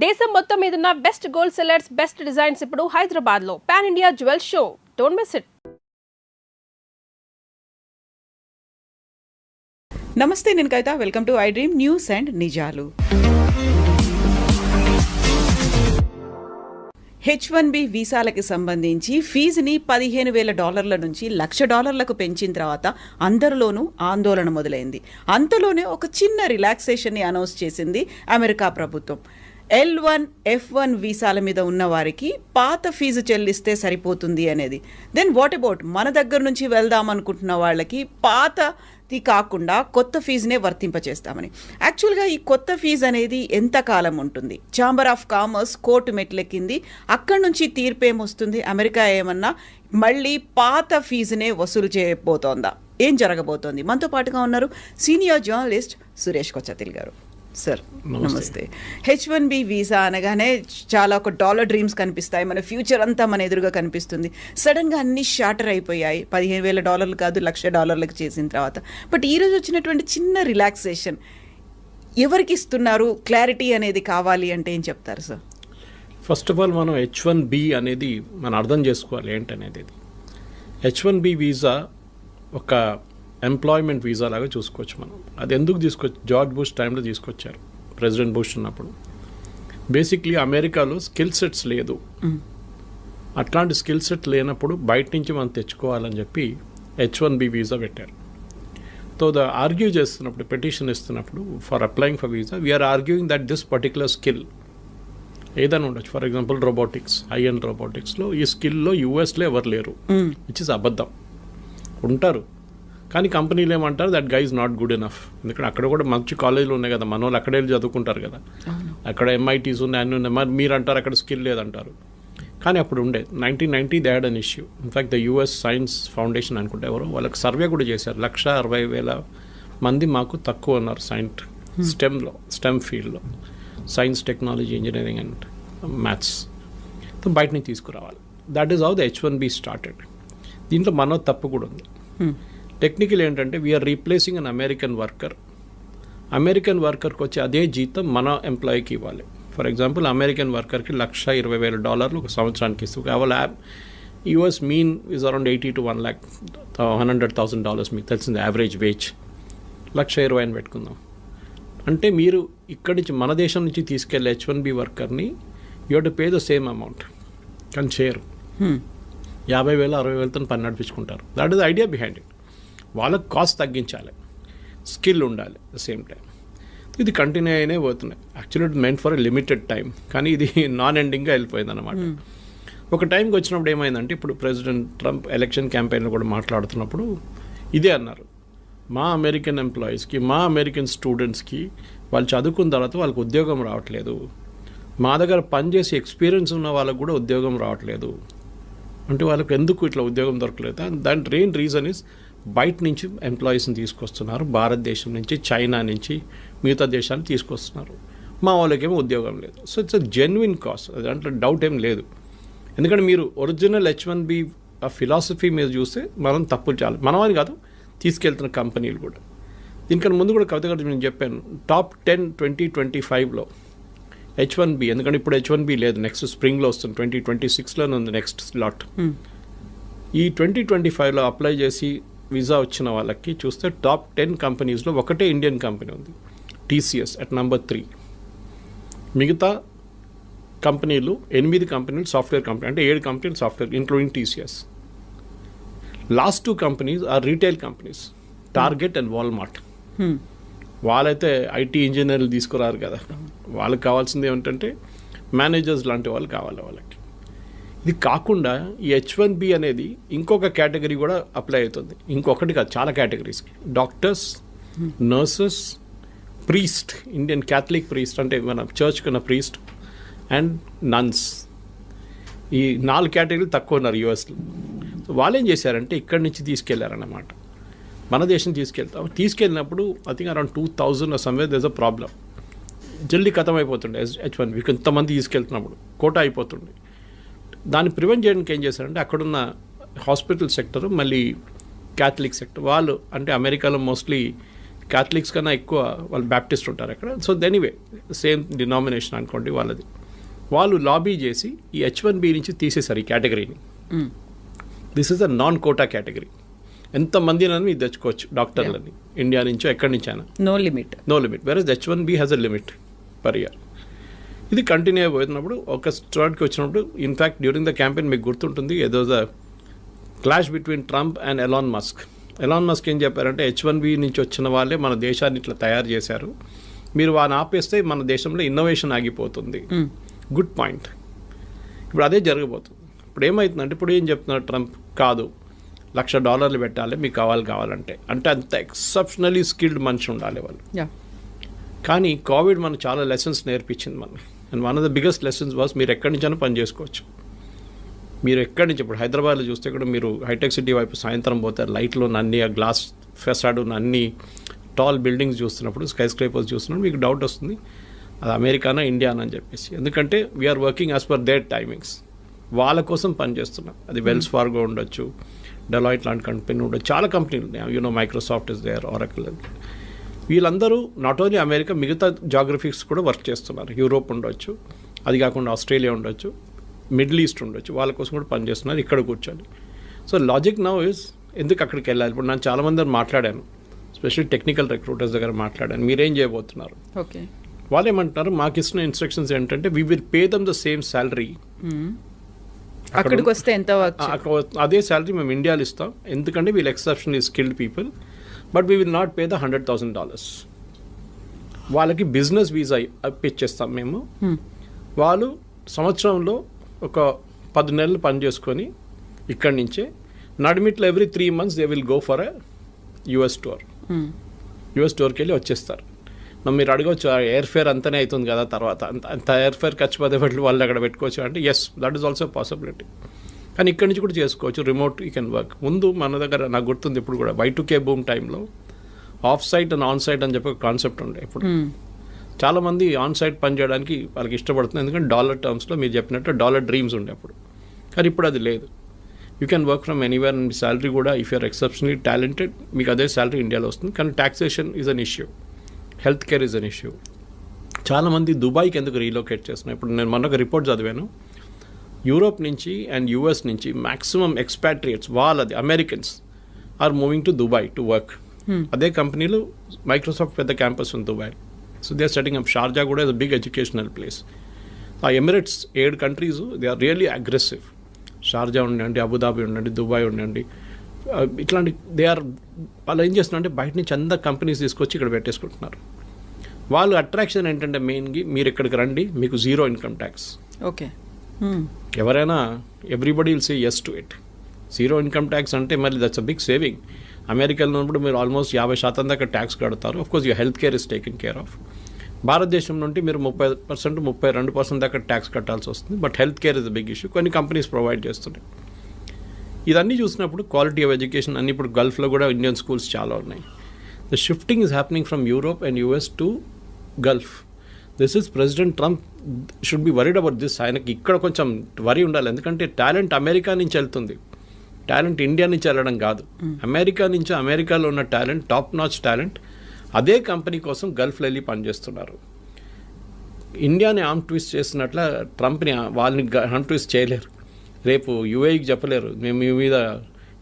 దేశం మొత్తం మీదున్న best gold sellers, best designs ఇప్పుడు హైదరాబాద్ లో pan India jewel show. Don't miss it. నమస్తే, నేను Kavitha. Welcome to I dream news and నిజాలు. H1B వీసాలకి సంబంధించి ఫీజుని $15,000 నుంచి $1,00,000 పెంచిన తర్వాత అందరిలోనూ ఆందోళన మొదలైంది. అంతలోనే ఒక చిన్న రిలాక్సేషన్ని అనౌన్స్ చేసింది అమెరికా ప్రభుత్వం. L1, F1 వీసాల మీద ఉన్న వారికి పాత ఫీజు చెల్లిస్తే సరిపోతుంది అనేది. దెన్ వాట్ అబౌట్ మన దగ్గర నుంచి వెళ్దాం అనుకుంటున్న వాళ్ళకి పాతది కాకుండా కొత్త ఫీజునే వర్తింపచేస్తామని. యాక్చువల్గా ఈ కొత్త ఫీజు అనేది ఎంతకాలం ఉంటుంది? ఛాంబర్ ఆఫ్ కామర్స్ కోర్టు మెట్లెక్కింది. అక్కడి నుంచి తీర్పేమొస్తుంది? అమెరికా ఏమన్నా మళ్ళీ పాత ఫీజునే వసూలు చేయబోతోందా? ఏం జరగబోతోంది? మనతో పాటుగా ఉన్నారు సీనియర్ జర్నలిస్ట్ సురేష్ కొచ్చతిల్ గారు. సార్ నమస్తే. H1B వీసా అనగానే చాలా ఒక డాలర్ డ్రీమ్స్ కనిపిస్తాయి, మన ఫ్యూచర్ అంతా మన ఎదురుగా కనిపిస్తుంది. సడన్గా అన్ని షార్టర్ అయిపోయాయి. $15,000 కాదు $1,00,000 చేసిన తర్వాత. బట్ ఈరోజు వచ్చినటువంటి చిన్న రిలాక్సేషన్ ఎవరికి ఇస్తున్నారు? క్లారిటీ అనేది కావాలి అంటే ఏం చెప్తారు సార్? ఫస్ట్ ఆఫ్ ఆల్ మనం H1B అనేది మనం అర్థం చేసుకోవాలి ఏంటనేది. H1B వీసా ఒక ఎంప్లాయ్మెంట్ వీసా లాగా చూసుకోవచ్చు మనం. అది ఎందుకు తీసుకొచ్చి జార్జ్ బుష్ టైంలో తీసుకొచ్చారు, ప్రెసిడెంట్ బుష్ ఉన్నప్పుడు. బేసిక్లీ అమెరికాలో స్కిల్ సెట్స్ లేదు. అట్లాంటి స్కిల్ సెట్ లేనప్పుడు బయట నుంచి మనం తెచ్చుకోవాలని చెప్పి H1B వీసా పెట్టారు. సో ఆర్గ్యూ చేస్తున్నప్పుడు, పెటిషన్ ఇస్తున్నప్పుడు for applying for visa, we're arguing that this particular skill ఏదైనా ఉండొచ్చు. For example robotics, AI and రోబోటిక్స్లో ఈ స్కిల్లో యూఎస్లో ఎవరు లేరు, విచ్ ఇస్ అబద్ధం. ఉంటారు కానీ కంపెనీలు ఏమంటారు, that guy is not good enough. ఎందుకంటే అక్కడ కూడా మంచి కాలేజీలు ఉన్నాయి కదా, మన వాళ్ళు అక్కడే చదువుకుంటారు కదా, అక్కడ MITs ఉన్నాయి, అన్నీ ఉన్నాయి. మరి మీరు అంటారు అక్కడ స్కిల్ లేదంటారు. కానీ అప్పుడు ఉండే 1990 they had an issue. In fact the US science foundation అనుకుంటే ఎవరో వాళ్ళకి సర్వే కూడా చేశారు. 160,000 మంది మాకు తక్కువ ఉన్నారు స్టెమ్ ఫీల్డ్లో, science, technology, engineering and maths. బయట నుంచి తీసుకురావాలి. That is how the H1B started. దీంట్లో మనో తప్పు కూడా ఉంది. టెక్నికల్ ఏంటంటే వీఆర్ రీప్లేసింగ్ అన్ అమెరికన్ వర్కర్కి వచ్చి అదే జీతం మన ఎంప్లాయీకి ఇవ్వాలి. ఫర్ ఎగ్జాంపుల్ అమెరికన్ వర్కర్కి $120,000 ఒక సంవత్సరానికి ఇస్తుంది. కేవలం US mean is around $80,000 to $100,000 మీకు తెలిసింది యావరేజ్ వేజ్. 120,000 అని పెట్టుకుందాం. అంటే మీరు ఇక్కడి నుంచి మన దేశం నుంచి తీసుకెళ్ళే H1B వర్కర్ని you have to pay the same amount. కానీ చేయరు. 50,000 60,000తో పని నడిపించుకుంటారు. That is the idea behind it. వాళ్ళకి కాస్ట్ తగ్గించాలి, స్కిల్ ఉండాలి ద సేమ్ టైం. ఇది కంటిన్యూ అయినే పోతున్నాయి. Actually it meant for a limited time, కానీ ఇది నాన్ ఎండింగ్గా వెళ్ళిపోయింది అనమాట. ఒక టైంకి వచ్చినప్పుడు ఏమైందంటే, ఇప్పుడు ప్రెసిడెంట్ ట్రంప్ ఎలక్షన్ క్యాంపెయిన్లో కూడా మాట్లాడుతున్నప్పుడు ఇదే అన్నారు, మా అమెరికన్ ఎంప్లాయీస్కి, మా అమెరికన్ స్టూడెంట్స్కి వాళ్ళు చదువుకున్న తర్వాత వాళ్ళకి ఉద్యోగం రావట్లేదు, మా దగ్గర పనిచేసి ఎక్స్పీరియన్స్ ఉన్న వాళ్ళకు కూడా ఉద్యోగం రావట్లేదు. అంటే వాళ్ళకి ఎందుకు ఇట్లా ఉద్యోగం దొరకలేదు? దాని మెయిన్ రీజన్ ఇస్ బయట నుంచి ఎంప్లాయీస్ని తీసుకొస్తున్నారు, భారతదేశం నుంచి, చైనా నుంచి, మిగతా దేశాన్ని తీసుకొస్తున్నారు. మా వాళ్ళకేమో ఉద్యోగం లేదు. So it's a genuine cost, దాంట్లో డౌట్ ఏం లేదు. ఎందుకంటే మీరు ఒరిజినల్ H1B ఫిలాసఫీ మీద చూస్తే మనం తప్పులు చాలా, మనమని కాదు తీసుకెళ్తున్న కంపెనీలు కూడా. దీనికన్నా ముందు కూడా కవిత గారు నేను చెప్పాను, టాప్ 10 2025లో H1B, ఎందుకంటే ఇప్పుడు H1B లేదు, నెక్స్ట్ స్ప్రింగ్లో వస్తుంది, 2026లోనే ఉంది నెక్స్ట్ స్లాట్. ఈ 2025లో అప్లై చేసి వీసా వచ్చిన వాళ్ళకి చూస్తే టాప్ 10 కంపెనీస్లో ఒకటే ఇండియన్ కంపెనీ ఉంది, TCS అట్ నెంబర్ 3. మిగతా కంపెనీలు 8 కంపెనీలు సాఫ్ట్వేర్ కంపెనీ, అంటే 7 కంపెనీలు software including TCS. Last 2 companies are retail companies, Target and Walmart. వాళ్ళైతే IT ఇంజనీర్లు తీసుకురారు కదా, వాళ్ళకి కావాల్సింది ఏమిటంటే మేనేజర్స్ లాంటి వాళ్ళు కావాలి వాళ్ళకి. ఇది కాకుండా ఈ H1B అనేది ఇంకొక కేటగిరీ కూడా అప్లై అవుతుంది. ఇంకొకటి కాదు, చాలా కేటగిరీస్కి. Doctors, nurses, priest, Indian Catholic priest అంటే మన చర్చ్ కన్నా ప్రీస్ట్, అండ్ నన్స్. ఈ 4 కేటగిరీలు తక్కువ ఉన్నారు USలో. వాళ్ళు ఏం చేశారంటే ఇక్కడి నుంచి తీసుకెళ్లారన్నమాట, మన దేశం తీసుకెళ్ళినప్పుడు I think around 2,000 somewhere there is a problem. జల్దీ ఖతం అయిపోతుండే H1B, కొంతమంది తీసుకెళ్తున్నప్పుడు కోటా అయిపోతుండే. దాన్ని ప్రివెంట్ చేయడానికి ఏం చేశారంటే అక్కడున్న హాస్పిటల్ సెక్టర్, మళ్ళీ క్యాథలిక్ సెక్టర్ వాళ్ళు, అంటే అమెరికాలో మోస్ట్లీ క్యాథలిక్స్ కన్నా ఎక్కువ వాళ్ళు బ్యాప్టిస్ట్ ఉంటారు అక్కడ. సో ఎనీవే సేమ్ డినామినేషన్ అనుకోండి వాళ్ళది. వాళ్ళు లాబీ చేసి ఈ H1B నుంచి తీసేశారు ఈ కేటగిరీని. This is a non quota category. ఎంతమందినని మీరు తెచ్చుకోవచ్చు డాక్టర్లని, ఇండియా నుంచో ఎక్కడి నుంచైనా, no limit. Versus H1B has a limit per year. ఇది కంటిన్యూ అయిపోతున్నప్పుడు ఒక స్టార్ట్కి వచ్చినప్పుడు ఇన్ఫ్యాక్ట్ డ్యూరింగ్ ద క్యాంపెయిన్ మీకు గుర్తుంటుంది ఏదో the clash between Trump and Elon Musk. Elon Musk ఏం చెప్పారంటే H1B నుంచి వచ్చిన వాళ్ళే మన దేశాన్ని ఇట్లా తయారు చేశారు, మీరు వాడిని ఆపేస్తే మన దేశంలో ఇన్నోవేషన్ ఆగిపోతుంది. Good point. ఇప్పుడు అదే జరగబోతుంది. ఇప్పుడు ఏమవుతుందంటే ఇప్పుడు ఏం చెప్తున్నారు ట్రంప్, కాదు $1,00,000 పెట్టాలి మీకు కావాలంటే, అంటే అంత ఎక్సెప్షనలీ స్కిల్డ్ మనిషి ఉండాలి వాళ్ళు. కానీ కోవిడ్ మనకు చాలా లెసన్స్ నేర్పించింది మనకి. And one of the biggest lessons was మీరు ఎక్కడి నుంచైనా పని చేసుకోవచ్చు. మీరు ఎక్కడి నుంచి ఇప్పుడు హైదరాబాద్లో చూస్తే కూడా మీరు హైటెక్ సిటీ వైపు సాయంత్రం పోతారు, లైట్లు అన్ని ఆ గ్లాస్ ఫెసాడ్ అన్ని టాల్ బిల్డింగ్స్ చూస్తున్నప్పుడు, స్కై స్క్రేపర్స్ చూస్తున్నప్పుడు మీకు డౌట్ వస్తుంది అది అమెరికానా ఇండియానా అని చెప్పేసి. ఎందుకంటే we're working as per their timings. వాళ్ళ కోసం పనిచేస్తున్నాం. అది వెల్స్ ఫార్గో ఉండొచ్చు, డెలాయిట్ లాంటి కంపెనీ ఉండొచ్చు, చాలా కంపెనీలు ఉన్నాయి. Microsoft is there, Oracle. వీళ్ళందరూ నాట్ ఓన్లీ అమెరికా, మిగతా జాగ్రఫీస్ కూడా వర్క్ చేస్తున్నారు. యూరోప్ ఉండొచ్చు, అది కాకుండా ఆస్ట్రేలియా ఉండొచ్చు, మిడిల్ ఈస్ట్ ఉండొచ్చు, వాళ్ళ కోసం కూడా పనిచేస్తున్నారు ఇక్కడ కూర్చొని. సో లాజిక్ నౌ ఇస్ ఎందుకు అక్కడికి వెళ్ళాలి. ఇప్పుడు నేను చాలామంది మాట్లాడాను, స్పెషల్లీ టెక్నికల్ రిక్రూటర్స్ దగ్గర మాట్లాడాను, మీరేం చేయబోతున్నారు. ఓకే, వాళ్ళు ఏమంటున్నారు, మాకు ఇస్తున్న ఇన్స్ట్రక్షన్స్ ఏంటంటే we will pay them the same salary. అక్కడికి వస్తే ఎంత అదే శాలరీ మేము ఇండియాలో ఇస్తాం, ఎందుకంటే వీళ్ళు exceptionally skilled people, but we will not pay the $100,000. వాళ్ళకి బిజినెస్ వీసా ఇప్పించేస్తాం మేము. వాళ్ళు సంవత్సరంలో ఒక 10 నెలలు పని చేసుకొని ఇక్కడి నుంచే నడిమిట్లో every 3 months they will go for a US tour. US టూర్కి వెళ్ళి వచ్చేస్తారు. మీరు అడగవచ్చు ఎయిర్ ఫేర్ అంతనే అవుతుంది కదా, తర్వాత అంత ఎయిర్ ఫేర్ ఖర్చు పదేపట్లు వాళ్ళు అక్కడ పెట్టుకోవచ్చు అంటే yes, that is also possibility. కానీ ఇక్కడి నుంచి కూడా చేసుకోవచ్చు, రిమోట్ యూ కెన్ వర్క్. ముందు మన దగ్గర నాకు గుర్తుంది ఇప్పుడు కూడా Y2K బూమ్ టైంలో off site and on site అని చెప్పి ఒక కాన్సెప్ట్ ఉండే. ఇప్పుడు చాలామంది ఆన్ సైట్ పని చేయడానికి వాళ్ళకి ఇష్టపడుతుంది, ఎందుకంటే డాలర్ టర్మ్స్లో మీరు చెప్పినట్టు డాలర్ డ్రీమ్స్ ఉండే అప్పుడు. కానీ ఇప్పుడు అది లేదు. You can work from anywhere and salary కూడా ఇఫ్ యూఆర్ ఎక్సెప్షనలీ టాలెంటెడ్ మీకు అదే శాలరీ ఇండియాలో వస్తుంది. కానీ taxation is an issue, health care is an issue. చాలామంది దుబాయ్కి ఎందుకు రీలోకేట్ చేస్తున్నారు. ఇప్పుడు నేను మొన్న ఒక రిపోర్ట్ చదివాను, యూరోప్ నుంచి అండ్ US నుంచి మ్యాక్సిమం ఎక్స్పాట్రియేట్స్ వాళ్ళది Americans are moving to Dubai to work. అదే కంపెనీలు మైక్రోసాఫ్ట్ పెద్ద క్యాంపస్ ఉంది Dubai. So they are setting up. Sharjah కూడా is a big educational place. ఆ Emirates 7 countries they are really aggressive. Sharjah ఉండండి, Abu Dhabi ఉండండి, Dubai ఉండండి, ఇట్లాంటి దే ఆర్ వాళ్ళు ఏం చేస్తున్నారంటే బయట నుంచి అందరు కంపెనీస్ తీసుకొచ్చి ఇక్కడ పెట్టేసుకుంటున్నారు. వాళ్ళు అట్రాక్షన్ ఏంటంటే మెయిన్గా మీరు ఇక్కడికి రండి, మీకు 0 ఇన్కమ్ ట్యాక్స్. ఓకే, ఎవరైనా everybody will say yes to it. 0 income tax అంటే మళ్ళీ దట్స్ అ బిగ్ సేవింగ్. అమెరికాలో ఉన్నప్పుడు మీరు ఆల్మోస్ట్ 50% దాకా ట్యాక్స్ కడతారు. Of course you health care is taken care of. భారతదేశం నుండి మీరు 30%, 32% దాకా ట్యాక్స్ కట్టాల్సి వస్తుంది. But health care is the big issue. కొన్ని కంపెనీస్ ప్రొవైడ్ చేస్తున్నాయి. ఇదన్నీ చూసినప్పుడు క్వాలిటీ ఆఫ్ ఎడ్యుకేషన్ అన్ని ఇప్పుడు గల్ఫ్లో కూడా ఇండియన్ స్కూల్స్ చాలా ఉన్నాయి. The shifting is happening from Europe and US to Gulf. This is president Trump should be worried about this. ఆయనకి ఇక్కడ కొంచెం వరీ ఉండాలి, ఎందుకంటే టాలెంట్ అమెరికా నుంచి వెళ్తుంది, టాలెంట్ ఇండియా నుంచి వెళ్ళడం కాదు. అమెరికా నుంచి, అమెరికాలో ఉన్న టాలెంట్, టాప్ నాచ్ టాలెంట్ అదే కంపెనీ కోసం గల్ఫ్లో వెళ్ళి పనిచేస్తున్నారు. ఇండియాని ఆర్మ్ ట్విస్ట్ చేసినట్ల ట్రంప్ని వాళ్ళని ఆర్మ్ ట్విస్ట్ చేయలేరు. రేపు UAEకి చెప్పలేరు మేము మీ మీద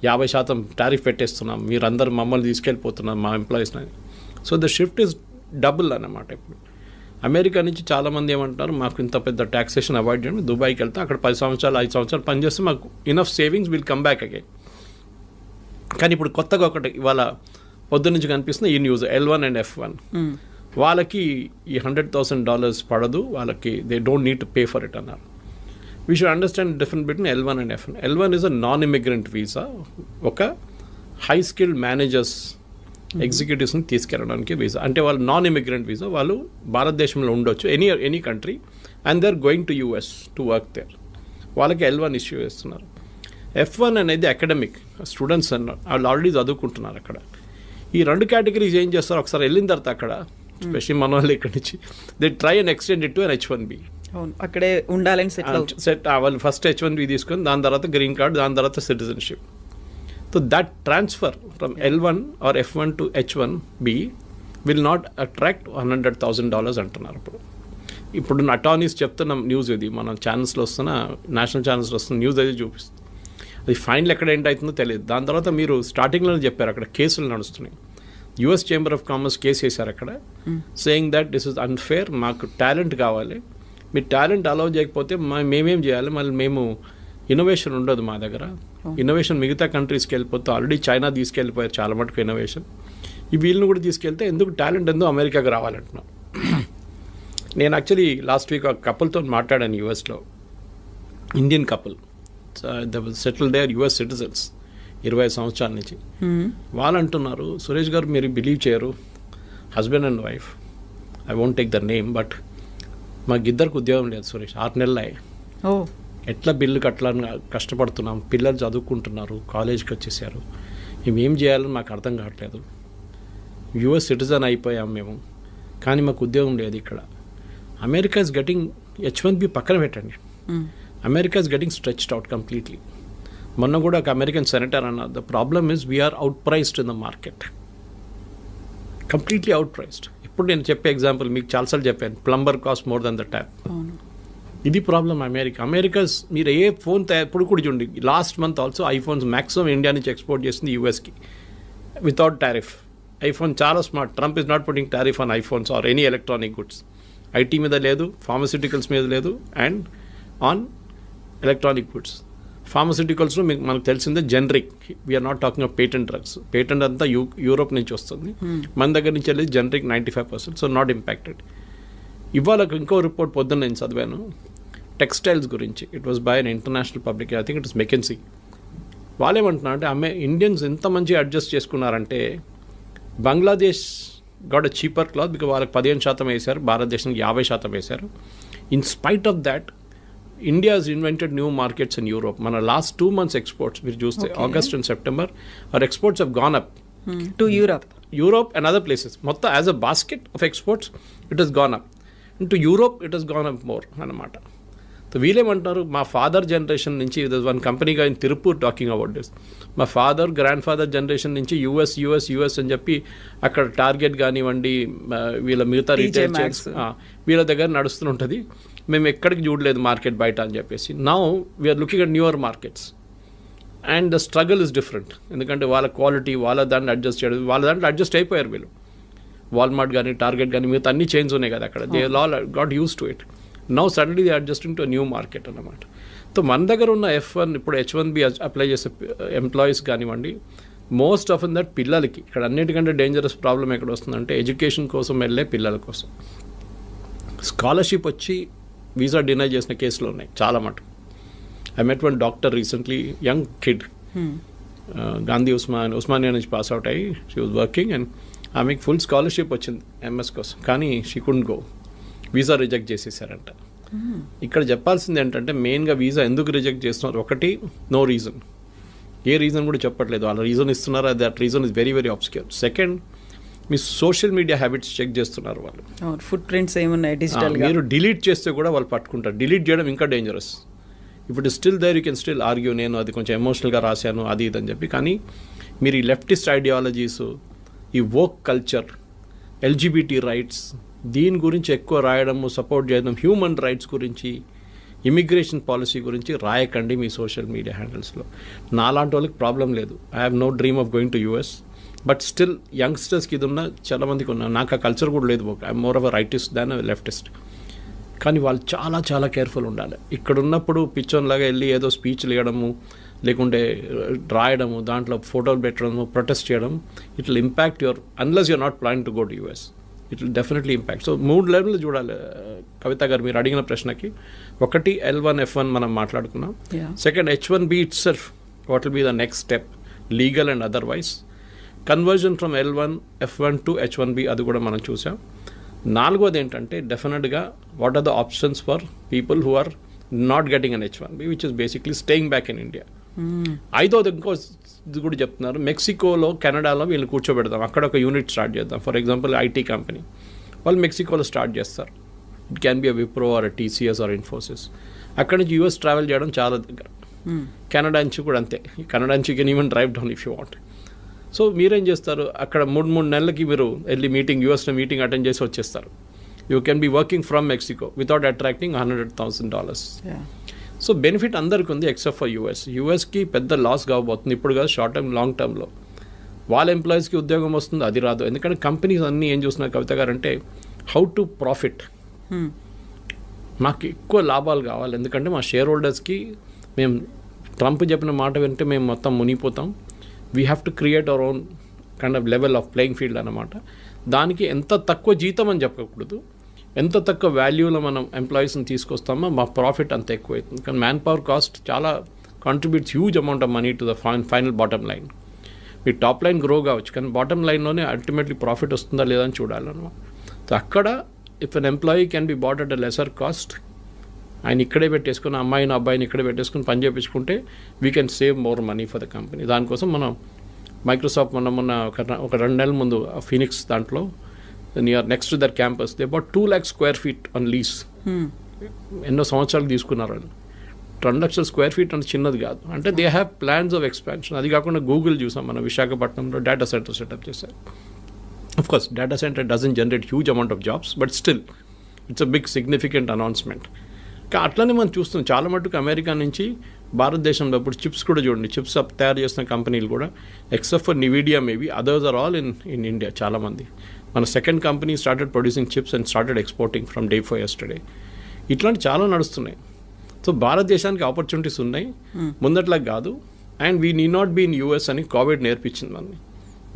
50% టారిఫ్ పెట్టేస్తున్నాం, మీరందరూ మమ్మల్ని తీసుకెళ్ళిపోతున్నాం మా ఎంప్లాయీస్ని. So the shift is double అన్నమాట. ఇప్పుడు అమెరికా నుంచి చాలామంది ఏమంటారు, మాకు ఇంత పెద్ద ట్యాక్సేషన్ అవాయిడ్ చేయడం, దుబాయ్కి వెళ్తాం, అక్కడ 10 సంవత్సరాలు 5 సంవత్సరాలు పనిచేస్తే మాకు enough savings will come back again. కానీ ఇప్పుడు కొత్తగా ఒకటి ఇవాళ పొద్దు నుంచి కనిపిస్తుంది ఈ న్యూస్, L1 అండ్ F1 వాళ్ళకి ఈ $100,000 పడదు, వాళ్ళకి they don't need to pay for it అన్నారు. We should understand difference between L1 and F1. L1 is a non immigrant visa, ఒక హై స్కిల్డ్ మేనేజర్స్ ఎగ్జిక్యూటివ్స్ని తీసుకెళ్ళడానికి వీసా. అంటే వాళ్ళు నాన్ ఇమిగ్రెంట్ వీసా, వాళ్ళు భారతదేశంలో ఉండొచ్చు any country and they are going to US to work there. వాళ్ళకి L1 ఇష్యూ చేస్తున్నారు. F1 అనేది అకాడమిక్ స్టూడెంట్స్ అన్నారు, వాళ్ళు ఆల్రెడీ చదువుకుంటున్నారు అక్కడ. ఈ 2 కేటగిరీస్ ఏం చేస్తారు, ఒకసారి వెళ్ళిన తర్వాత అక్కడ స్పెషల్లీ మన వాళ్ళు ఇక్కడి నుంచి they try and extend it to an H1B. అక్కడే ఉండాలని సెట్ వాళ్ళు ఫస్ట్ H1B తీసుకొని దాని తర్వాత గ్రీన్ కార్డ్, దాని తర్వాత citizenship. So that transfer from L1 or F1 to H1B will not attract $100,000 అంటున్నారు. ఇప్పుడు అటార్నీస్ చెప్తున్న న్యూస్ ఇది, మన ఛానల్స్లో వస్తున్న, నేషనల్ ఛానల్స్లో వస్తున్న న్యూస్ అది చూపిస్తుంది. అది ఫైనల్ ఎక్కడ ఏంటవుతుందో తెలియదు. దాని తర్వాత మీరు స్టార్టింగ్లోనే చెప్పారు అక్కడ కేసులు నడుస్తున్నాయి. US chamber of commerce case వేశారు అక్కడ, saying that this is unfair, మాకు టాలెంట్ కావాలి, మీరు టాలెంట్ అలౌ చేయకపోతే మేమేం చేయాలి, మళ్ళీ మేము ఇన్నోవేషన్ ఉండదు మా దగ్గర. ఇన్నోవేషన్ మిగతా కంట్రీస్కి వెళ్ళిపోతే ఆల్రెడీ చైనా తీసుకెళ్ళిపోయారు చాలా మటుకు ఇన్నోవేషన్, ఈ వీళ్ళని కూడా తీసుకెళ్తే ఎందుకు టాలెంట్ ఎందుకు అమెరికాకి రావాలంటున్నాం. నేను యాక్చువల్లీ లాస్ట్ వీక్ ఒక కపుల్తో మాట్లాడాను యూఎస్లో, Indian couple, settle there US citizens 20 సంవత్సరాల నుంచి. వాళ్ళు అంటున్నారు, సురేష్ గారు మీరు బిలీవ్ చేయరు, husband and wife, I won't take the name, but మాకు ఇద్దరికి ఉద్యోగం లేదు సురేష్, 6 నెలలు ఎట్లా బిల్లు కట్టాలని కష్టపడుతున్నాం, పిల్లలు చదువుకుంటున్నారు, కాలేజ్కి వచ్చేసారు, మేమేం చేయాలని మాకు అర్థం కావట్లేదు, యుఎస్ సిటిజన్ అయిపోయాం మేము, కానీ మాకు ఉద్యోగం లేదు ఇక్కడ. అమెరికా ఇస్ గెటింగ్ H1B పక్కన పెట్టండి, America is getting stretched out completely. మొన్న కూడా ఒక అమెరికన్ సెనేటర్ అన్నారు, the problem is we're outpriced in the market, completely outpriced. ఇప్పుడు నేను చెప్పే ఎగ్జాంపుల్ మీకు చాలాసార్లు చెప్పాను, plumber cost more than the tap. ఇది ప్రాబ్లం అమెరికాస్. మీరు ఏ ఫోన్ ఇప్పుడు కూడా చూడండి, last month also iPhones maximum India నుంచి ఎక్స్పోర్ట్ చేసింది యూఎస్కి వితౌట్ టారిఫ్. ఐఫోన్ చాలా smart, Trump is not putting tariff on iPhones or any electronic goods. IT మీద లేదు, ఫార్మస్యూటికల్స్ మీద లేదు, అండ్ ఆన్ ఎలక్ట్రానిక్ గుడ్స్. ఫార్మస్యూటికల్స్లో మీకు మనకు తెలిసిందే generic, we're not talking of patent drugs. Patent అంతా యూరోప్ నుంచి వస్తుంది, మన దగ్గర నుంచి వెళ్ళి జనరిక్ 95%, సో నాట్ ఇంపాక్టెడ్. ఇవాళ ఇంకో రిపోర్ట్ పొద్దున్న నేను చదివాను టెక్స్టైల్స్ గురించి, it was by an international public, I think it is McKinsey. వాళ్ళేమంటున్నారు అంటే ఇండియన్స్ ఎంత మంచిగా అడ్జస్ట్ చేసుకున్నారంటే, Bangladesh got a cheaper cloth because వాళ్ళకి 15% వేశారు, భారతదేశానికి 50% వేశారు. In spite of that India has invented new markets in Europe. మన లాస్ట్ 2 months ఎక్స్పోర్ట్స్ మీరు చూస్తే August and September our exports have gone up to Europe and other places. మొత్తం as a basket of exports it has gone up. To Europe it has gone up more అన్నమాట. సో వీళ్ళేమంటారు, మా father generation నుంచి one కంపెనీగా in Tiruppur talking about this, మా grandfather generation నుంచి US అని చెప్పి అక్కడ టార్గెట్ కానివ్వండి, వీళ్ళ మిగతా రీటైల్ చైన్స్ వీళ్ళ దగ్గర నడుస్తుంటుంది, మేము ఎక్కడికి చూడలేదు మార్కెట్ బయట అని చెప్పేసి. Now we're looking at newer markets and the struggle is different. ఎందుకంటే వాళ్ళ క్వాలిటీ వాళ్ళ దాంట్లో అడ్జస్ట్ చేయడం, వాళ్ళ దాంట్లో అడ్జస్ట్ అయిపోయారు వీళ్ళు. వాల్మార్ట్ కానీ టార్గెట్ కానీ మిగతా అన్ని చైన్స్ ఉన్నాయి కదా అక్కడ, they all got use to it. Now suddenly they adjusting to new market అన్నమాట. సో మన దగ్గర ఉన్న F1 ఇప్పుడు H1B అప్లై చేసే ఎంప్లాయీస్ కానివ్వండి, మోస్ట్ ఆఫ్ దట్ పిల్లలకి ఇక్కడ అన్నిటికంటే డేంజరస్ ప్రాబ్లం ఎక్కడ వస్తుందంటే ఎడ్యుకేషన్ కోసం వెళ్ళే పిల్లల కోసం స్కాలర్షిప్ వచ్చి వీసా డినై చేసిన కేసులు ఉన్నాయి చాలా మటుకు. I met one doctor recently, young kid, Gandhi Osmania నుంచి పాస్ అవుట్ అయ్యి షీ వాజ్ వర్కింగ్ అండ్ ఆమెకి ఫుల్ స్కాలర్షిప్ వచ్చింది ఎంఎస్ కోసం, కానీ she couldn't go, visa reject చేసేసారంట. ఇక్కడ చెప్పాల్సింది ఏంటంటే మెయిన్గా వీసా ఎందుకు రిజెక్ట్ చేస్తున్నారు, ఒకటి నో రీజన్, ఏ రీజన్ కూడా చెప్పట్లేదు, వాళ్ళ రీజన్ ఇస్తున్నారు, that reason is very very obscure. Second, మీ సోషల్ మీడియా హ్యాబిట్స్ చెక్ చేస్తున్నారు వాళ్ళు, ఫుట్ ప్రింట్స్ ఏమున్నాయి డిజిటల్, మీరు డిలీట్ చేస్తే కూడా వాళ్ళు పట్టుకుంటారు. డిలీట్ చేయడం ఇంకా డేంజరస్. ఇప్పుడు still there you can still argue, నేను అది కొంచెం ఎమోషనల్గా రాశాను అది ఇది అని చెప్పి, కానీ మీరు ఈ లెఫ్టిస్ట్ ఐడియాలజీస్, ఈ వోక్ కల్చర్, ఎల్జిబిటీ రైట్స్, దీని గురించి ఎక్కువ రాయడము, సపోర్ట్ చేయడం, హ్యూమన్ రైట్స్ గురించి, ఇమిగ్రేషన్ పాలసీ గురించి రాయకండి మీ సోషల్ మీడియా హ్యాండిల్స్లో. నాలాంటి వాళ్ళకి ప్రాబ్లం లేదు, I have no dream of going to US, but still యంగ్స్టర్స్కి ఇది ఉన్న చాలా మందికి ఉన్నా, నాకు ఆ కల్చర్ కూడా లేదు, I'm more of a rightist than leftist. కానీ వాళ్ళు చాలా చాలా కేర్ఫుల్ ఉండాలి. ఇక్కడ ఉన్నప్పుడు పిచ్చోన్లాగా వెళ్ళి ఏదో స్పీచ్లు ఇవ్వడము, లేకుంటే రాయడము, దాంట్లో ఫోటోలు పెట్టడము, ప్రొటెస్ట్ చేయడం, it will impact your, unless you're not plan to go to US, it will definitely impact. So 3 లెవెల్లు చూడాలి కవిత గారు మీరు అడిగిన ప్రశ్నకి. ఒకటి L1 F1 మనం మాట్లాడుకున్నాం. Second H1B itself, what will be the next step legal and otherwise. Conversion from L1 F1 to H1B అది కూడా మనం చూసాం. 4వది ఏంటంటే డెఫినెట్గా what are the options for people who are not getting an H1B which is basically staying back in India. 5వది ఇంకో ఇది కూడా చెప్తున్నారు, మెక్సికోలో కెనడాలో వీళ్ళు కూర్చోబెడదాం, అక్కడ ఒక యూనిట్ స్టార్ట్ చేద్దాం. ఫర్ ఎగ్జాంపుల్ ఐటీ కంపెనీ వాళ్ళు మెక్సికోలో స్టార్ట్ చేస్తారు, it can be a Wipro or TCS or Infosys. అక్కడి నుంచి యూఎస్ ట్రావెల్ చేయడం చాలా దగ్గర. కెనడా నుంచి కూడా అంతే, కెనడా నుంచి can even drive down if you want. So మీరేం చేస్తారు, అక్కడ 3 నెలలకి మీరు వెళ్ళి యూఎస్లో మీటింగ్ అటెండ్ చేసి వచ్చేస్తారు. You can be working from Mexico without attracting $100,000. So benefit అందరికీ ఉంది ఎక్సెప్ట్ ఫర్ యూఎస్కి పెద్ద లాస్ కాబోతుంది ఇప్పుడు కాదు, షార్ట్ టర్మ్ లాంగ్ టర్మ్లో. వాళ్ళ ఎంప్లాయీస్కి ఉద్యోగం వస్తుంది, అది రాదు. ఎందుకంటే కంపెనీస్ అన్నీ ఏం చూస్తున్నారు కవిత గారు అంటే హౌ టు ప్రాఫిట్. మాకు ఎక్కువ లాభాలు కావాలి, ఎందుకంటే మా షేర్ హోల్డర్స్కి మేము ట్రంప్ చెప్పిన మాట వింటే మేము మొత్తం మునిగిపోతాం. We have to create our own kind of level of playing field అన్నమాట. దానికి ఎంత తక్కువ జీతం అని చెప్పకూడదు, ఎంత తక్కువ వాల్యూలో మనం ఎంప్లాయీస్ని తీసుకొస్తామో మా ప్రాఫిట్ అంత ఎక్కువ అవుతుంది. కానీ మ్యాన్ పవర్ కాస్ట్ చాలా contributes huge amount of money to the final bottom line. మీ టాప్ లైన్ గ్రో కావచ్చు, కానీ బాటమ్ లైన్లోనే అల్టిమేట్లీ ప్రాఫిట్ వస్తుందా లేదా అని చూడాలన్నమాట. సో అక్కడ if an employee can be bought at a lesser cost, ఆయన ఇక్కడే పెట్టేసుకుని అమ్మాయిని అబ్బాయిని ఇక్కడే పెట్టేసుకుని పని చేయించుకుంటే we can save more money for the company. దానికోసం మనం మైక్రోసాఫ్ట్ మొన్న ఒక 2 నెలల ముందు ఫీనిక్స్ దాంట్లో near next to their campus they about 2 lakh square feet on lease. ఎన్నో సంవత్సరాలు తీసుకున్నారు అని. 2 లక్షల స్క్వేర్ ఫీట్ అంటే చిన్నది కాదు. అంటే they have plans of expansion. అది కాకుండా గూగుల్ చూసాం మనం విశాఖపట్నంలో డేటా సెంటర్ సెటప్ చేశారు. Of course, data center doesn't generate huge amount of jobs, but still, it's a big significant announcement. అట్లనే మనం చూస్తున్నాం చాలా మటుకు అమెరికా నుంచి భారతదేశంలో ఇప్పుడు చిప్స్ కూడా చూడండి, చిప్స్ తయారు చేస్తున్న కంపెనీలు కూడా except for Nvidia maybe others are all in India. చాలామంది మన second company started producing chips and started exporting from day for yesterday. ఇట్లాంటి చాలా నడుస్తున్నాయి. సో భారతదేశానికి ఆపర్చునిటీస్ ఉన్నాయి, ముందట్లా కాదు. And we need not be in US అని కోవిడ్ నేర్పించింది మనని.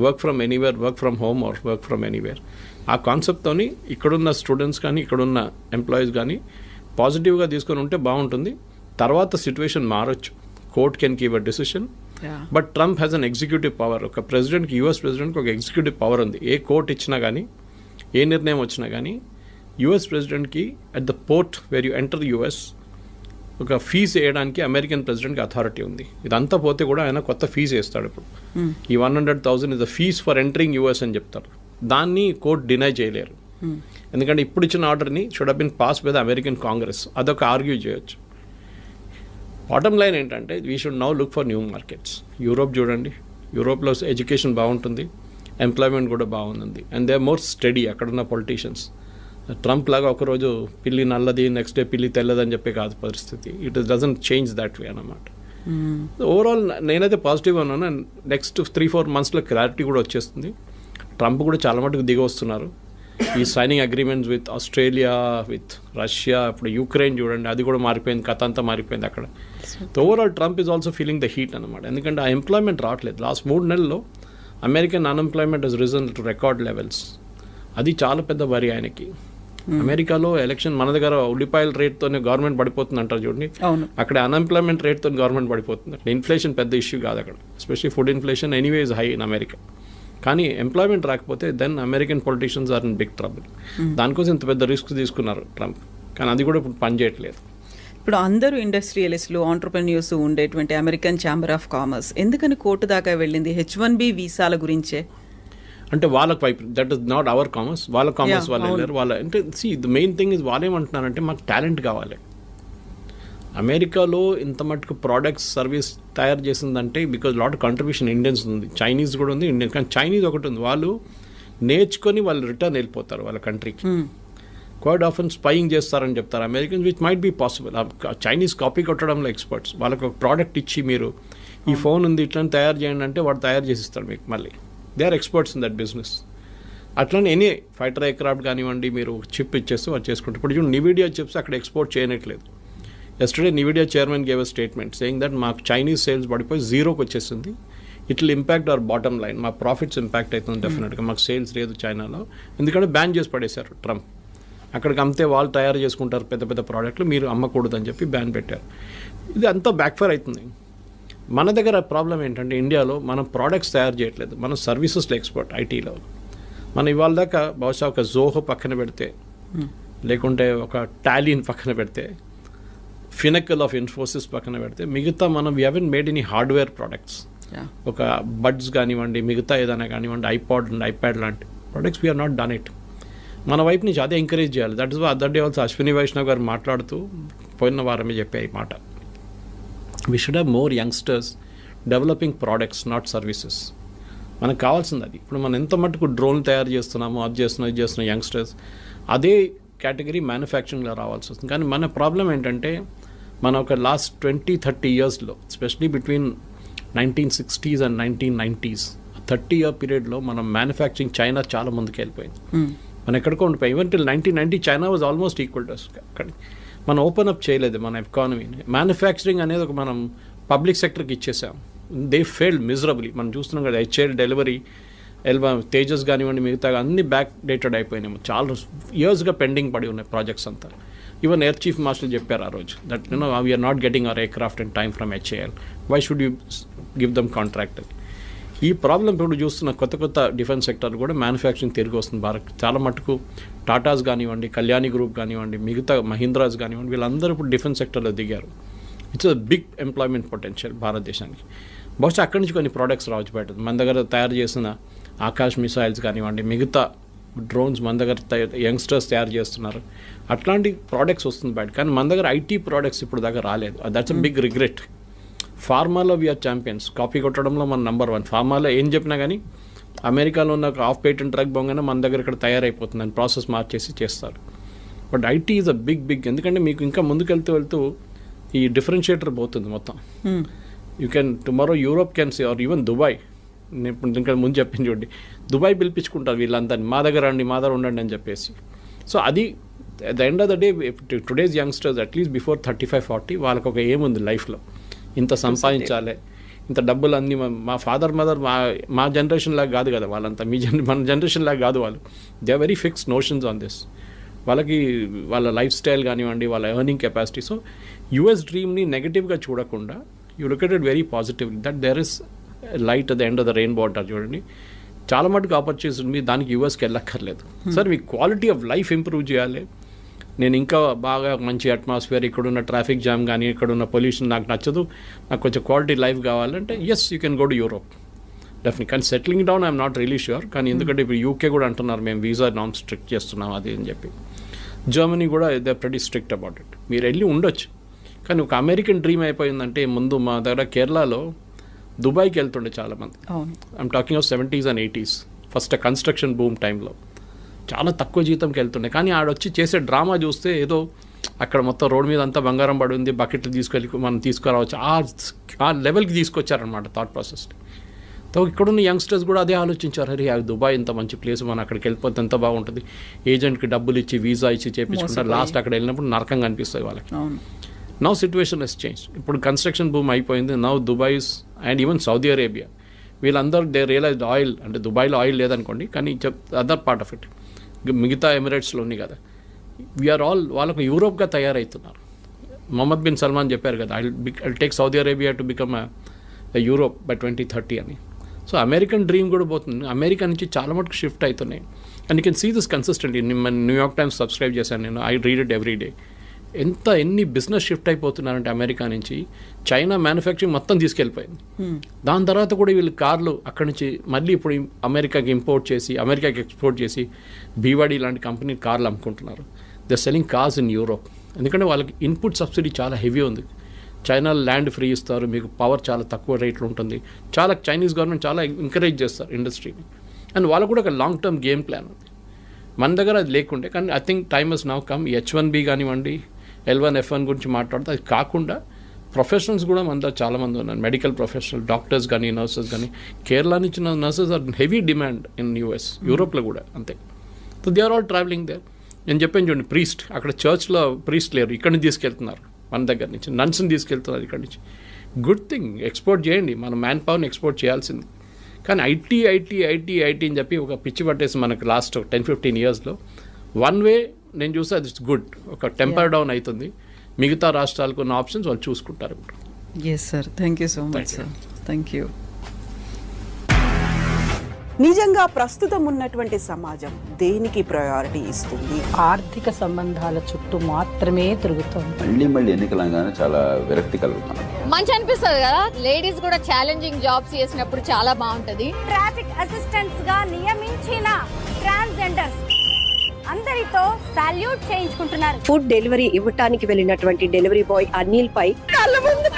Work from anywhere, work from home or work from anywhere. ఆ కాన్సెప్ట్తోని ఇక్కడున్న స్టూడెంట్స్ కానీ ఇక్కడున్న ఎంప్లాయీస్ కానీ పాజిటివ్గా తీసుకొని ఉంటే బాగుంటుంది. తర్వాత సిచ్యువేషన్ మారొచ్చు, court can give a decision. But Trump has an executive power. ఒక ప్రెసిడెంట్కి, యూఎస్ ప్రెసిడెంట్కి ఒక ఎగ్జిక్యూటివ్ పవర్ ఉంది. ఏ కోర్ట్ ఇచ్చినా కానీ, ఏ నిర్ణయం వచ్చినా కానీ యూఎస్ ప్రెసిడెంట్కి at the port where you enter US ఒక ఫీజు వేయడానికి అమెరికన్ ప్రెసిడెంట్కి అథారిటీ ఉంది. ఇదంతా పోతే కూడా ఆయన కొత్త ఫీజు వేస్తాడు. ఇప్పుడు ఈ 100,000 is the fees for entering US అని చెప్తారు. దాన్ని కోర్ట్ డినై చేయలేరు, ఎందుకంటే ఇప్పుడు ఇచ్చిన ఆర్డర్ని should have been pass by the American Congress. అదొక ఆర్గ్యూ చేయొచ్చు. బాటమ్ లైన్ ఏంటంటే we should now look for new markets. Europe చూడండి, యూరోప్లో ఎడ్యుకేషన్ బాగుంటుంది, ఎంప్లాయ్మెంట్ కూడా బాగుంది, and they are more study అక్కడున్న పొలిటీషియన్స్. ట్రంప్ లాగా ఒకరోజు పిల్లి నల్లది, నెక్స్ట్ డే పిల్లి తెల్లదని చెప్పే కాదు పరిస్థితి. It doesn't change that way అన్నమాట. ఓవరాల్ నేనైతే పాజిటివ్గా ఉన్నాను. అండ్ నెక్స్ట్ 3-4 monthsలో క్లారిటీ కూడా వచ్చేస్తుంది. ట్రంప్ కూడా చాలా మటుకు దిగి వస్తున్నారు. ఈ signing agreements with Australia, with Russia, ఇప్పుడు యుక్రెయిన్ చూడండి, అది కూడా మారిపోయింది, కథ అంతా మారిపోయింది అక్కడ. So overall Trump is also feeling the heat అనమాట. ఎందుకంటే ఆ ఎంప్లాయ్మెంట్ రావట్లేదు. లాస్ట్ 3 నెలల్లో American unemployment has risen to record levels. అది చాలా పెద్ద వరి ఆయనకి. అమెరికాలో ఎలక్షన్, మన దగ్గర ఉల్లిపాయల రేట్తోనే గవర్నమెంట్ పడిపోతుంది అంటారు చూడండి, అక్కడ అన్ఎంప్లాయ్మెంట్ రేట్తో గవర్నమెంట్ పడిపోతుంది. అక్కడ ఇన్ఫ్లేషన్ పెద్ద ఇష్యూ కాదు అక్కడ, especially food inflation anyway is high in America. కానీ ఎంప్లాయ్మెంట్ రాకపోతే then American politicians are in big trouble. దానికోసం ఇంత పెద్ద రిస్క్ తీసుకున్నారు ట్రంప్, కానీ అది కూడా ఇప్పుడు పనిచేయట్లేదు. ఇప్పుడు అందరూ ఇండస్ట్రియలిస్టులు, ఆంటర్ప్రెన్యూర్స్ ఉండేటువంటి అమెరికన్ ఛాంబర్ ఆఫ్ కామర్స్ ఎందుకని కోర్టు దాకా వెళ్ళింది? H-1B వీసాల గురించే. అంటే వాళ్ళకి వైపు that is not our commerce, వాళ్ళ కామర్స్ వాళ్ళు వెళ్ళారు. వాళ్ళ అంటే ద మెయిన్ థింగ్ ఇస్ వాళ్ళు ఏమంటున్నారంటే మాకు టాలెంట్ కావాలి. అమెరికాలో ఇంత మటుకు ప్రోడక్ట్స్ సర్వీస్ తయారు చేసిందంటే బికాజ్ లాట్ కంట్రిబ్యూషన్ ఇండియన్స్ ఉంది, చైనీస్ కూడా ఉంది, ఇండియన్. కానీ చైనీస్ ఒకటి ఉంది, వాళ్ళు నేర్చుకొని వాళ్ళు రిటర్న్ వెళ్ళిపోతారు వాళ్ళ కంట్రీకి. క్వైట్ ఆఫెన్ స్పైయింగ్ చేస్తారని చెప్తారు Americans, which might be possible. Chinese copy కొట్టడంలో ఎక్స్పర్ట్స్. వాళ్ళకి ఒక ప్రోడక్ట్ ఇచ్చి మీరు ఈ ఫోన్ ఉంది ఇట్లా తయారు చేయండి అంటే వాడు తయారు చేసిస్తాడు మీకు. మళ్ళీ they are experts in that business. అట్లనే ఎనీ ఫైటర్ ఎయిర్క్రాఫ్ట్ కానివ్వండి, మీరు చిప్ ఇచ్చేస్తే వాళ్ళు చేసుకుంటారు. ఇప్పుడు చూడండి, నివిడియా చిప్స్ అక్కడ ఎక్స్పోర్ట్ చేయనట్లేదు. Yesterday Nvidia chairman gave a statement saying that మాకు చైనీస్ సేల్స్ పడిపోయి 0కి వచ్చేసింది. It will impact our bottom line, మా ప్రాఫిట్స్ ఇంపాక్ట్ అవుతుంది డెఫినెట్గా. మాకు సేల్స్ లేదు చైనాలో, ఎందుకంటే బ్యాన్ చేసి పడేశారు ట్రంప్. అక్కడికి అమ్మితే వాళ్ళు తయారు చేసుకుంటారు పెద్ద పెద్ద ప్రోడక్ట్లు, మీరు అమ్మకూడదని చెప్పి బ్యాన్ పెట్టారు. ఇది అంతా బ్యాక్ఫైర్ అవుతుంది. మన దగ్గర ప్రాబ్లం ఏంటంటే ఇండియాలో మనం ప్రోడక్ట్స్ తయారు చేయట్లేదు, మనం సర్వీసెస్లో ఎక్స్పర్ట్. ఐటీలో మనం ఇవాళ దాకా బహుశా ఒక జోహో పక్కన పెడితే, లేకుంటే ఒక టాలీని పక్కన పెడితే, ఫినకల్ ఆఫ్ ఇన్ఫోసిస్ పక్కన పెడితే, మిగతా మనం we haven't made any hardware products. ఒక బడ్స్ కానివ్వండి, మిగతా ఏదైనా కానివ్వండి, ఐప్యాడ్ లాంటి products we're not done it. మన వైపు నుంచి అదే ఎంకరేజ్ చేయాలి. That is other day also Ashwini Vaishnaw గారు మాట్లాడుతూ పోయిన వారమే చెప్పే ఈ మాట. We should have more youngsters developing products, not services. మనకు కావాల్సింది అది. ఇప్పుడు మనం ఎంత మటుకు డ్రోన్ తయారు చేస్తున్నామో అది చేస్తున్నాం యంగ్స్టర్స్, అదే కేటగిరీ మ్యానుఫ్యాక్చరింగ్లో రావాల్సి వస్తుంది. కానీ మన ప్రాబ్లం ఏంటంటే మన ఒక లాస్ట్ 20-30 ఇయర్స్లో, especially between 1960s and 1990s 30-year పీరియడ్లో మనం మ్యానుఫ్యాక్చరింగ్ చైనా చాలా ముందుకు వెళ్ళిపోయింది. మనం ఎక్కడికో ఉండిపోయి. Even till 1990 China was almost equal to అక్కడ. మనం ఓపెన్ అప్ చేయలేదు మన ఎకానమీని. మ్యానుఫ్యాక్చరింగ్ అనేది ఒక మనం పబ్లిక్ సెక్టర్కి ఇచ్చేసాం. They failed miserably. మనం చూస్తున్నాం కదా, HAL డెలివరీ, తేజస్ కానివ్వండి, మిగతా అన్ని బ్యాక్ డేటెడ్ అయిపోయినాయి. చాలా ఇయర్స్గా పెండింగ్ పడి ఉన్నాయి ప్రాజెక్ట్స్ అంతా. ఈవెన్ ఎయిర్ చీఫ్ మాస్టర్ చెప్పారు ఆ రోజు that we're not getting our aircraft in time from HAL, why should you give them contract. ఈ ప్రాబ్లం ఇప్పుడు చూస్తున్న కొత్త డిఫెన్స్ సెక్టర్ కూడా మ్యానుఫ్యాక్చరింగ్ తిరిగి వస్తుంది భారత్. చాలా మటుకు టాటాస్ కానివ్వండి, కళ్యాణి గ్రూప్ కానివ్వండి, మిగతా మహీంద్రాస్ కానివ్వండి, వీళ్ళందరూ ఇప్పుడు డిఫెన్స్ సెక్టర్లో దిగారు. It's a big employment potential భారతదేశానికి. బహుశా అక్కడి నుంచి కొన్ని ప్రోడక్ట్స్ రావచ్చు బయట. మన దగ్గర తయారు చేసిన ఆకాశ్ మిసైల్స్ కానివ్వండి, మిగతా డ్రోన్స్ మన దగ్గర యంగ్స్టర్స్ తయారు చేస్తున్నారు. అట్లాంటి ప్రోడక్ట్స్ వస్తుంది బయట. కానీ మన దగ్గర ఐటీ ప్రోడక్ట్స్ ఇప్పుడు దగ్గర రాలేదు. That's a big regret. ఫార్మాలో వీఆర్ ఛాంపియన్స్. కాపీ కొట్టడంలో మన నెంబర్ 1. ఫార్మాలో ఏం చెప్పినా కానీ అమెరికాలో ఉన్న ఒక ఆఫ్ పేటెంట్ డ్రగ్ బొంగనే మన దగ్గర ఇక్కడ తయారైపోతుందని ప్రాసెస్ మార్చేసి చేస్తారు. But IT is a big, ఎందుకంటే మీకు ఇంకా ముందుకెళ్తూ ఈ డిఫరెన్షియేటర్ పోతుంది మొత్తం. You can tomorrow Europe can see, or even Dubai. నేను ఇప్పుడు ఇంకా ముందు చెప్పింది చూడండి, దుబాయ్ పిలిపించుకుంటారు వీళ్ళంతా, మా దగ్గర ఉండండి అని చెప్పేసి. సో అది at the end of the day today's youngsters at least before 35-40 వాళ్ళకి ఒక ఏముంది లైఫ్లో, ఇంత సంపాదించాలి, ఇంత డబ్బులు అన్నీ. మా ఫాదర్ మదర్ మా జనరేషన్ లాగా కాదు కదా వాళ్ళంతా, మన జనరేషన్ లాగా కాదు వాళ్ళు. They are very fixed notions on this. వాళ్ళకి వాళ్ళ లైఫ్ స్టైల్ కానివ్వండి, వాళ్ళ ఎర్నింగ్ కెపాసిటీ. సో యుఎస్ డ్రీమ్ని నెగటివ్గా చూడకుండా you look at it very positive, that there is light at the end of the rainbow అంటారు చూడండి. చాలా మటుకు ఆపర్చునిటీస్ ఉంది, దానికి యూఎస్కి వెళ్ళక్కర్లేదు. సార్ మీ క్వాలిటీ ఆఫ్ లైఫ్ ఇంప్రూవ్ చేయాలి, నేను ఇంకా బాగా మంచి అట్మాస్ఫియర్, ఇక్కడున్న ట్రాఫిక్ జామ్ కానీ ఇక్కడున్న పొల్యూషన్ నాకు నచ్చదు, నాకు కొంచెం క్వాలిటీ లైఫ్ కావాలంటే yes you can go to Europe definitely. కానీ settling down I'm not really sure. కానీ ఎందుకంటే ఇప్పుడు యూకే కూడా అంటున్నారు మేము వీసా నామ్స్ స్ట్రిక్ట్ చేస్తున్నాం అది అని చెప్పి. జర్మనీ కూడా they pretty strict about it. మీరు వెళ్ళి ఉండొచ్చు. కానీ ఒక అమెరికన్ డ్రీమ్ అయిపోయిందంటే, ముందు మా దగ్గర కేరళలో దుబాయ్కి వెళ్తుండే చాలామంది. I'm talking of 70s and 80s, first construction boom టైంలో చాలా తక్కువ జీతంకి వెళ్తుండే. కానీ ఆడొచ్చి చేసే డ్రామా చూస్తే ఏదో అక్కడ మొత్తం రోడ్డు మీద అంతా బంగారం పడి ఉంది, బకెట్లు తీసుకెళ్ళి మనం తీసుకురావచ్చు, ఆ లెవెల్కి తీసుకొచ్చారనమాట థాట్ ప్రాసెస్. సో ఇక్కడున్న యంగ్స్టర్స్ కూడా అదే ఆలోచించారు, అరే దుబాయ్ ఇంత మంచి ప్లేస్, మనం అక్కడికి వెళ్ళిపోతే ఎంత బాగుంటుంది, ఏజెంట్కి డబ్బులు ఇచ్చి వీసా ఇచ్చి చేయించుకుంటారు, లాస్ట్ అక్కడ వెళ్ళినప్పుడు నరకంగా అనిపిస్తుంది వాళ్ళకి. Now situation has change. ఇప్పుడు కన్స్ట్రక్షన్ బూమ్ అయిపోయింది. Now Dubai's and even Saudi Arabia వీళ్ళందరూ దే రియలైజ్ ఆయిల్, అంటే దుబాయ్లో ఆయిల్ లేదనుకోండి, కానీ అదర్ పార్ట్ ఆఫ్ ఇట్ మిగతా ఎమిరేట్స్లో ఉంది కదా, వీఆర్ ఆల్ వాళ్ళకు యూరోప్గా తయారవుతున్నారు. మొహమ్మద్ బిన్ సల్మాన్ చెప్పారు కదా, I take Saudi Arabia to become Europe by 2030 అని. సో అమెరికన్ డ్రీమ్ కూడా పోతుంది. అమెరికా నుంచి చాలా మటుకు షిఫ్ట్ అవుతున్నాయి. And you can see this consistently. New York Times subscribe చేశాను నేను, I read it every day. ఎన్ని బిజినెస్ షిఫ్ట్ అయిపోతున్నారంటే అమెరికా నుంచి చైనా మ్యానుఫ్యాక్చరింగ్ మొత్తం తీసుకెళ్ళిపోయింది. దాని తర్వాత కూడా వీళ్ళు కార్లు అక్కడి నుంచి మళ్ళీ ఇప్పుడు అమెరికాకి ఇంపోర్ట్ చేసి అమెరికాకి ఎక్స్పోర్ట్ చేసి బీవాడీ లాంటి కంపెనీ కార్లు అమ్ముకుంటున్నారు. They selling cars in Europe. ఎందుకంటే వాళ్ళకి ఇన్పుట్ సబ్సిడీ చాలా హెవీ ఉంది. చైనా ల్యాండ్ ఫ్రీ ఇస్తారు, మీకు పవర్ చాలా తక్కువ రేట్లో ఉంటుంది. చాలా చైనీస్ గవర్నమెంట్ చాలా ఎంకరేజ్ చేస్తారు ఇండస్ట్రీని. అండ్ వాళ్ళకు కూడా ఒక లాంగ్ టర్మ్ గేమ్ ప్లాన్ ఉంది. మన దగ్గర అది లేకుంటే, కానీ I think time has now come. H1B కానివ్వండి, L1, F1 గురించి మాట్లాడితే అది కాకుండా ప్రొఫెషనల్స్ కూడా మన దగ్గర చాలామంది ఉన్నారు. మెడికల్ ప్రొఫెషనల్, డాక్టర్స్ కానీ, నర్సెస్ కానీ. కేరళ నుంచి nurses are heavy demand in US, యూరోప్లో కూడా అంతే. So they are all travelling there. నేను చెప్పాను చూడండి, ప్రీస్ట్ అక్కడ చర్చ్లో ప్రీస్ట్ లేరు, ఇక్కడి నుంచి తీసుకెళ్తున్నారు, మన దగ్గర నుంచి నన్స్ని తీసుకెళ్తున్నారు ఇక్కడి నుంచి. గుడ్ థింగ్, ఎక్స్పోర్ట్ చేయండి, మన మ్యాన్ పవర్ని ఎక్స్పోర్ట్ చేయాల్సింది. కానీ ఐటీ అని చెప్పి ఒక పిచ్చి పట్టేసి మనకు లాస్ట్ 10-15 ఇయర్స్లో వన్ వే నేను చూస్తే అది గుడ్, ఒక టెంపర్ డౌన్ అవుతుంది. మిగతా రాష్ట్రాలకు ఉన్న ఆప్షన్స్ వాళ్ళు చూసుకుంటారు ఇప్పుడు. Yes sir, thank you so much sir. Thank you. నిజంగా ప్రస్తుతం ఉన్నటువంటి సమాజం దేనికి ప్రయారిటీ ఇస్తుంది? ఆర్థిక సంబంధాల చుట్టూ మాత్రమే తిరుగుతుంది. మళ్ళీ ఎన్నికలంగానే చాలా విరక్తి కలుగుతాను. మంచి అనిపిస్తుంది కదా, లేడీస్ కూడా ఛాలెంజింగ్ జాబ్స్ చేసినప్పుడు చాలా బాగుంటది. ట్రాఫిక్ అసిస్టెంట్స్ గా నియమించిన ట్రాన్స్జెండర్స్ అందరితో సాల్యూట్ చేయించుకుంటున్నారు. ఫుడ్ డెలివరీ ఇవ్వటానికి వెళ్ళినటువంటి డెలివరీ బాయ్ అనిల్ పై కళ్ళ ముందు